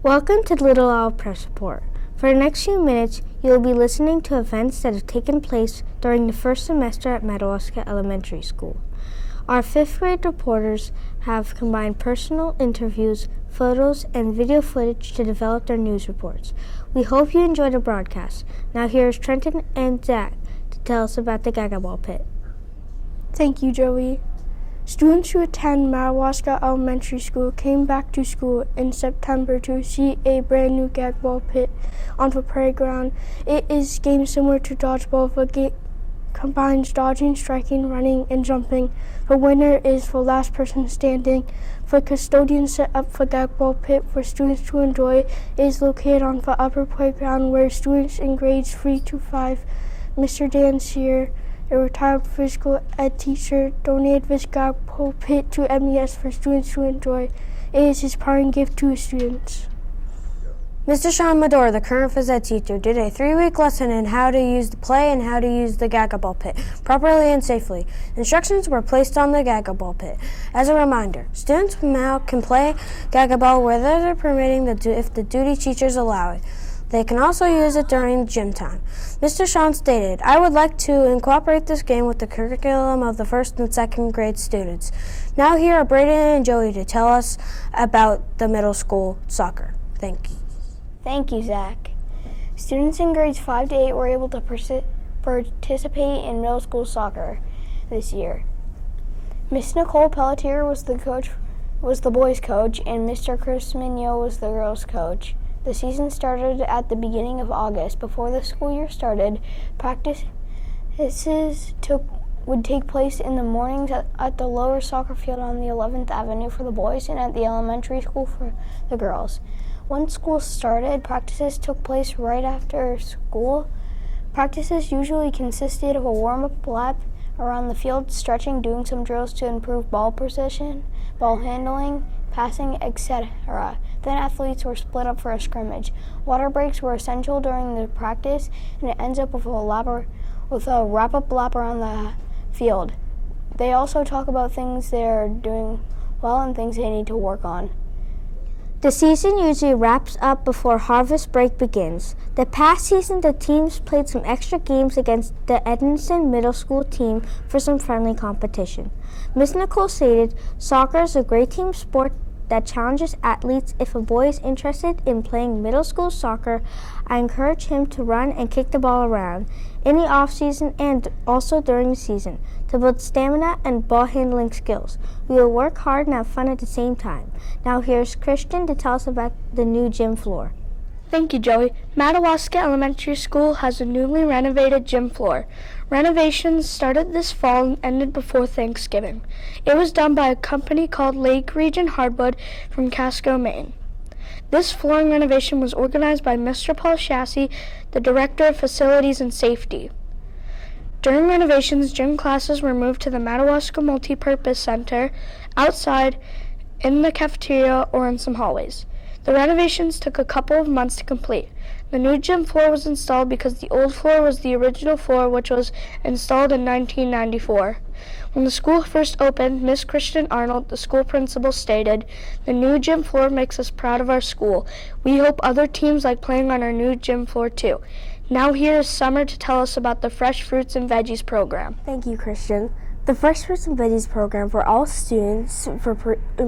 Welcome to Little Owl Press Report. For the next few minutes, you will be listening to events that have taken place during the first semester at Madawaska Elementary School. Our fifth grade reporters have combined personal interviews, photos, and video footage to develop their news reports. We hope you enjoy the broadcast. Now here's Trenton and Zach to tell us about the Gaga Ball Pit. Thank you, Joey. Students who attend Madawaska Elementary School came back to school in September to see a brand new Gaga Ball Pit on the playground. It is a game similar to dodgeball, but combines dodging, striking, running, and jumping. The winner is the last person standing. The custodians set up the Gaga Ball Pit for students to enjoy. It is located on the upper playground where students in grades 3 to 5, Mr. Dan Sear, a retired physical ed teacher, donated this Gaga Ball Pit to MES for students to enjoy. It is his parting gift to his students. Mr. Sean Medora, the current phys ed teacher, did a 3-week lesson in how to use the play and how to use the Gaga Ball Pit properly and safely. Instructions were placed on the Gaga Ball Pit. As a reminder, students now can play Gaga Ball whether they're permitting if the duty teachers allow it. They can also use it during gym time. Mr. Sean stated, "I would like to incorporate this game with the curriculum of the first and second grade students." Now here are Braden and Joey to tell us about the middle school soccer. Thank you. Thank you, Zach. Students in grades 5 to 8 were able to participate in middle school soccer this year. Miss Nicole Pelletier was the boys' coach, and Mr. Chris Mignot was the girls' coach. The season started at the beginning of August. Before the school year started, practices would take place in the mornings at the lower soccer field on the 11th Avenue for the boys and at the elementary school for the girls. Once school started, practices took place right after school. Practices usually consisted of a warm-up lap around the field, stretching, doing some drills to improve ball precision, ball handling, passing, etc. Then athletes were split up for a scrimmage. Water breaks were essential during the practice, and it ends up with a wrap-up lap around the field. They also talk about things they're doing well and things they need to work on. The season usually wraps up before harvest break begins. The past season, the teams played some extra games against the Edenston Middle School team for some friendly competition. Ms. Nicole stated, "Soccer is a great team sport that challenges athletes. If a boy is interested in playing middle school soccer, I encourage him to run and kick the ball around in the off-season and also during the season to build stamina and ball handling skills. We will work hard and have fun at the same time." Now here's Christian to tell us about the new gym floor. Thank you, Joey. Madawaska Elementary School has a newly renovated gym floor. Renovations started this fall and ended before Thanksgiving. It was done by a company called Lake Region Hardwood from Casco, Maine. This flooring renovation was organized by Mr. Paul Chassis, the Director of Facilities and Safety. During renovations, gym classes were moved to the Madawaska Multipurpose Center, outside, in the cafeteria, or in some hallways. The renovations took a couple of months to complete. The new gym floor was installed because the old floor was the original floor, which was installed in 1994. When the school first opened, Miss Christian Arnold, the school principal, stated, "The new gym floor makes us proud of our school. We hope other teams like playing on our new gym floor too." Now here is Summer to tell us about the Fresh Fruits and Veggies program. Thank you, Christian. The Fresh Fruits and Veggies program for all students in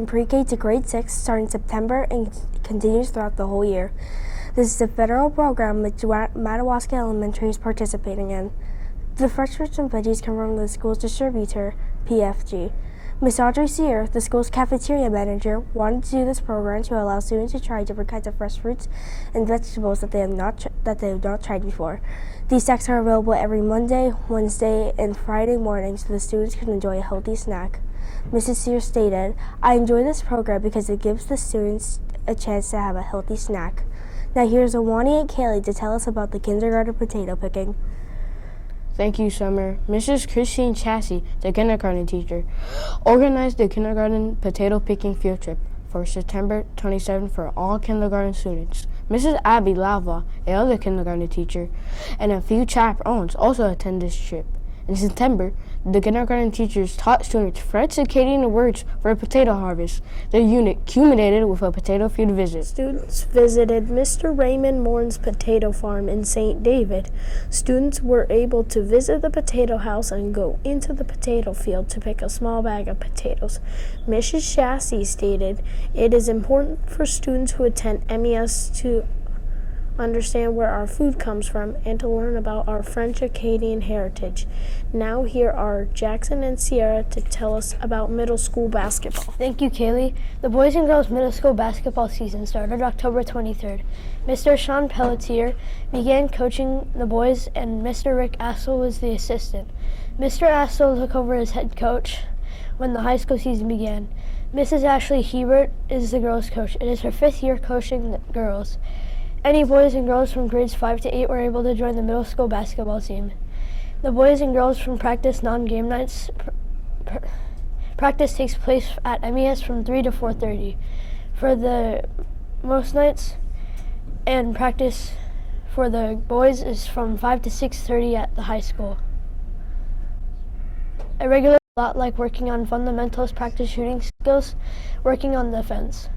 pre-K to grade 6 starting September and continues throughout the whole year. This is a federal program which Madawaska Elementary is participating in. The Fresh Fruits and Veggies come from the school's distributor, PFG. Ms. Audrey Sear, the school's cafeteria manager, wanted to do this program to allow students to try different kinds of fresh fruits and vegetables that they have not tried before. These snacks are available every Monday, Wednesday, and Friday morning so the students can enjoy a healthy snack. Mrs. Sear stated, "I enjoy this program because it gives the students a chance to have a healthy snack." Now here's Awani and Kaylee to tell us about the kindergarten potato picking. Thank you, Summer. Mrs. Christine Chassis, the kindergarten teacher, organized the kindergarten potato picking field trip for September 27th for all kindergarten students. Mrs. Abby Lava, another kindergarten teacher, and a few chaperones also attend this trip. In September, the kindergarten teachers taught students French and Acadian words for a potato harvest. The unit culminated with a potato field visit. Students visited Mr. Raymond Mourne's potato farm in St. David. Students were able to visit the potato house and go into the potato field to pick a small bag of potatoes. Mrs. Chassis stated, "It is important for students who attend MES to understand where our food comes from and to learn about our French Acadian heritage." Now here are Jackson and Sierra to tell us about middle school basketball. Thank you, Kaylee. The boys and girls middle school basketball season started October 23rd. Mr. Sean Pelletier began coaching the boys and Mr. Rick Assel was the assistant. Mr. Assel took over as head coach when the high school season began. Mrs. Ashley Hebert is the girls' coach. It is her 5th year coaching the girls. Any boys and girls from grades 5 to 8 were able to join the middle school basketball team. The boys and girls from practice non-game nights. Practice takes place at MES from 3 to 4:30 for the most nights, and practice for the boys is from 5 to 6:30 at the high school. A regular lot like working on fundamentals, practice shooting skills, working on defense.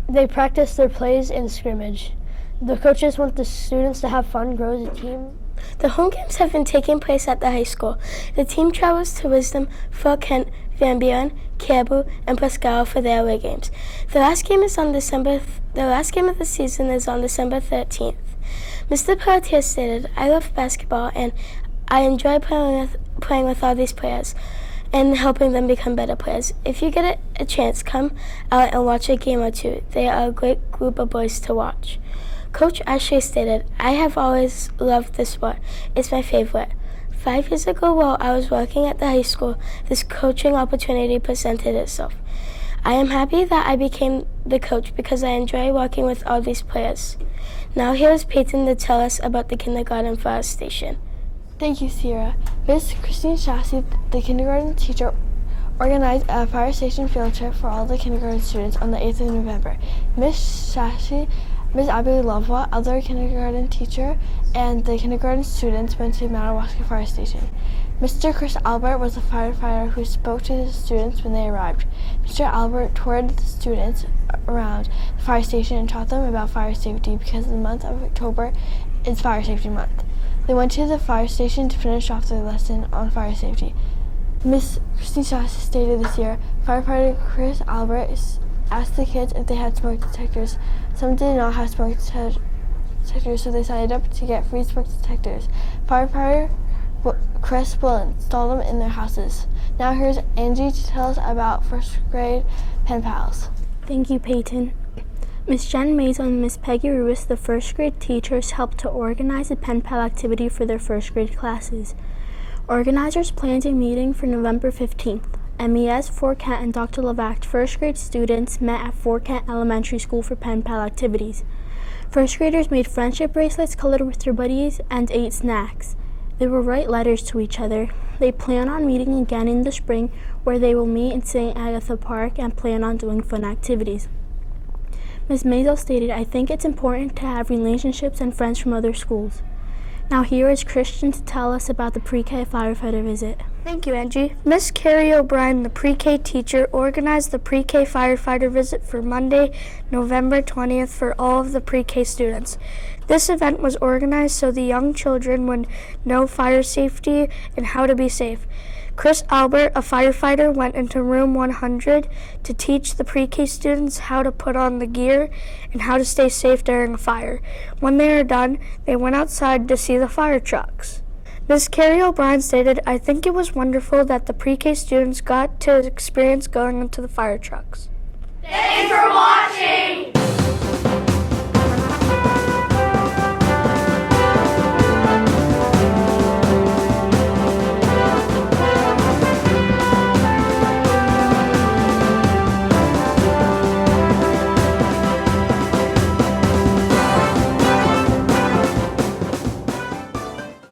They practice their plays in scrimmage. The coaches want the students to have fun, grow as a team. The home games have been taking place at the high school. The team travels to Wisdom, Fort Kent, Van Buren, Caribou, and Pascal for their away games. The last game of the season is on December 13th. Mr. Pelletier stated, "I love basketball and I enjoy playing with all these players and helping them become better players. If you get a chance, come out and watch a game or two. They are a great group of boys to watch." Coach Ashley stated, "I have always loved this sport. It's my favorite. 5 years ago, while I was working at the high school, this coaching opportunity presented itself. I am happy that I became the coach because I enjoy working with all these players." Now here is Peyton to tell us about the kindergarten fire station. Thank you, Sierra. Miss Christine Chassis, the kindergarten teacher, organized a fire station field trip for all the kindergarten students on the 8th of November. Miss Chassis, Ms. Abby Lovewa, other kindergarten teacher, and the kindergarten students went to Madawaska Fire Station. Mr. Chris Albert was a firefighter who spoke to the students when they arrived. Mr. Albert toured the students around the fire station and taught them about fire safety because the month of October is Fire Safety Month. They went to the fire station to finish off their lesson on fire safety. Miss Christine Chassis stated this year, firefighter Chris Albert asked the kids if they had smoke detectors. Some did not have smoke detectors, so they signed up to get free smoke detectors. Firefighter Chris will install them in their houses. Now here's Angie to tell us about first grade pen pals. Thank you, Peyton. Miss Jen Mason and Miss Peggy Ruiz, the first grade teachers, helped to organize a pen pal activity for their first grade classes. Organizers planned a meeting for November 15th. MES, Fort Kent, and Dr. Levac first grade students met at Fort Kent Elementary School for pen pal activities. First graders made friendship bracelets colored with their buddies and ate snacks. They will write letters to each other. They plan on meeting again in the spring, where they will meet in St. Agatha Park and plan on doing fun activities. Ms. Maisel stated, "I think it's important to have relationships and friends from other schools." Now here is Christian to tell us about the pre-K firefighter visit. Thank you, Angie. Miss Carrie O'Brien, the pre-K teacher, organized the pre-K firefighter visit for Monday, November 20th for all of the pre-K students. This event was organized so the young children would know fire safety and how to be safe. Chris Albert, a firefighter, went into room 100 to teach the pre-K students how to put on the gear and how to stay safe during a fire. When they are done, they went outside to see the fire trucks. Ms. Carrie O'Brien stated, "I think it was wonderful that the pre-K students got to experience going into the fire trucks."